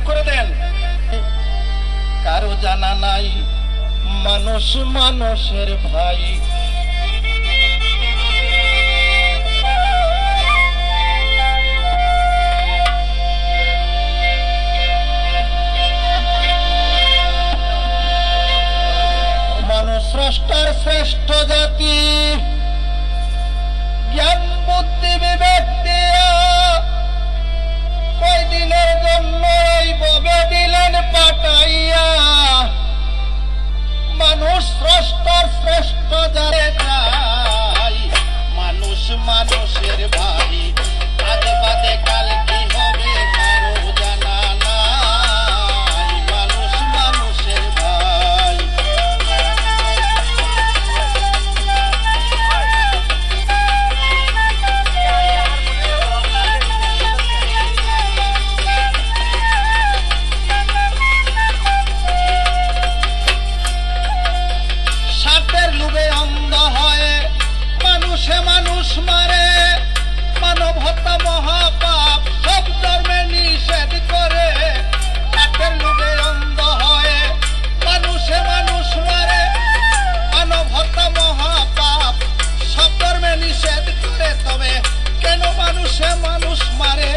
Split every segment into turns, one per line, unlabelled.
ঠিক করে দেন। কারো জানা নাই মানুষ মানুষের ভাই। মানুষ স্রষ্টার শ্রেষ্ঠ জাতি, জ্ঞান বুদ্ধি বিবেক দিয়া কয়দিনের জন্য এই ববে দিলেন পাঠাইয়া। মানুষ স্রষ্টার শ্রেষ্ঠ জাতি চাই, মানুষ মানুষের ভাই। আজ বাদে কাল কি হবে কারো জানা নাই, মানুষ মানুষের ভাই। মানুষে মানুষ মারে, মানব হত্যা মহাপাপ, সব ধর্মে নিষেধ করে। পাপের লোভে অন্ধ হয়ে মানুষে মানুষ মারে, মানব হত্যা মহাপাপ, সব ধর্মে নিষেধ করে। তবে কেন মানুষে মানুষ মারে,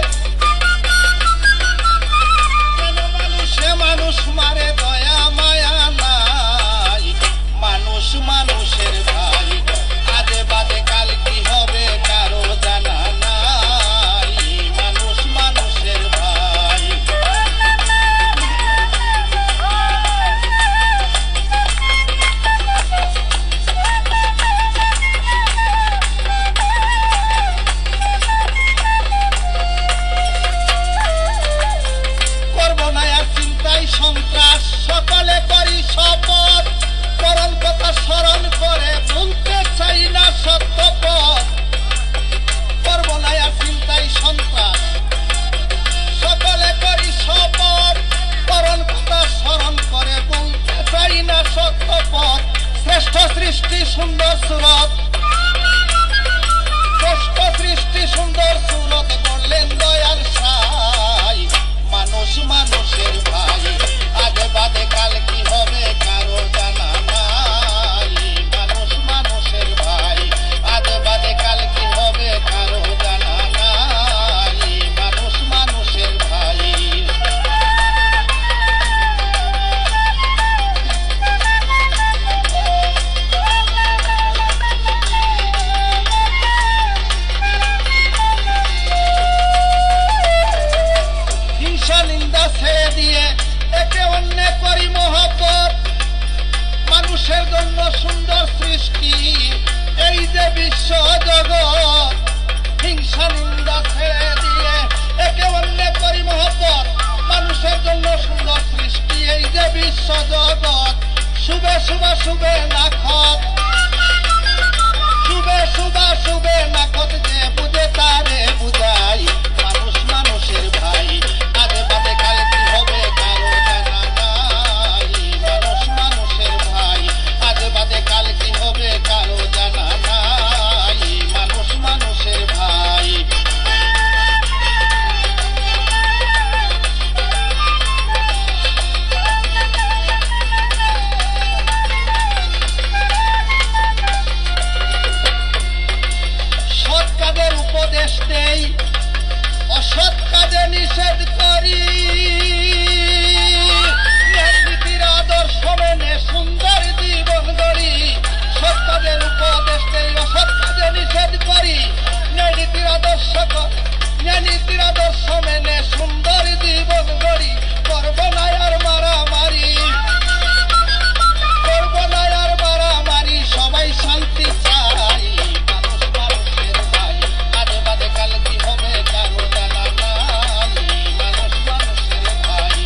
কেন মানুষে মানুষ মারে? দয়া মায়া নাই, মানুষ মানুষের ভাই। আজে বাদে কাল কি হবে কারো জানা নাই, মানুষ মানুষের ভাই। করব না আর চিন্তাই সন্ত্রাস, সকালে করি শপথ, পরম কথা স্মরণ করে ভুলতে চাই না সত্য পথ। করব না আর চিন্তাই সন্ত্রাস, সকালে করি শপথ, পরম কথা স্মরণ করে ভুলতে চাই না সত্য পথ। শ্রেষ্ঠ সৃষ্টি সুন্দর সুরত, শ্রেষ্ঠ সৃষ্টি সুন্দর সুরত করলেন দয়াল সাই, মানুষ মানুষের ভাই। আজ বাদে কাল কি হবে কারো জানা নাই, মানুষ মানুষের ভাই। আজ বাদে কাল কি হবে কারো জানা নাই, মানুষ মানুষের ভাই। হিংসা নিন্দা ছেড়ে দিয়ে একে অন্য করি মহব্বত, মানুষের জন্য সুন্দর সৃষ্টি এই যে বিশ্ব জগৎ। হিংসা নিন্দা ছেড়ে দিয়ে একে অন্য করি মহব্বত, মানুষের জন্য সুন্দর সৃষ্টি এই যে বিশ্ব জগৎ। শুভে শুভা শুভে নাখত, শুভে শুভা শুভে নাখত, যে বুঝে তারে বুঝাই, মানুষ মানুষের ভাই। আজে বাদে কাল কি হবে কারো জানা নাই, মানুষ মানুষের ভাই। আজে বাদে কাল কি হবে কারো জানা নাই, মানুষ মানুষের ভাই। সৎ কাজের উপদেশ দেই, অসৎ কাজে নিষেধ করি। নীতির আদর্শ মেনে সুন্দর জীবন গড়ি। সৎ কাজের উপদেশ দেই, অসৎ কাজে নিষেধ করি। নীতির আদর্শ মেনে সুন্দর জীবন গড়ি। করব না আর মারামারি, করব না আর মারামারি, সবাই শান্তি চাই, মানুষ মানুষের ভাই। আজে বাদে কাল কি হবে কারো জানা নাই, মানুষ মানুষের ভাই।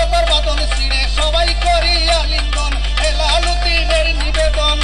সদর বাদন ছিঁড়ে সবাই করি আলিঙ্গন, হেলালুদ্দিনের নিবেদন।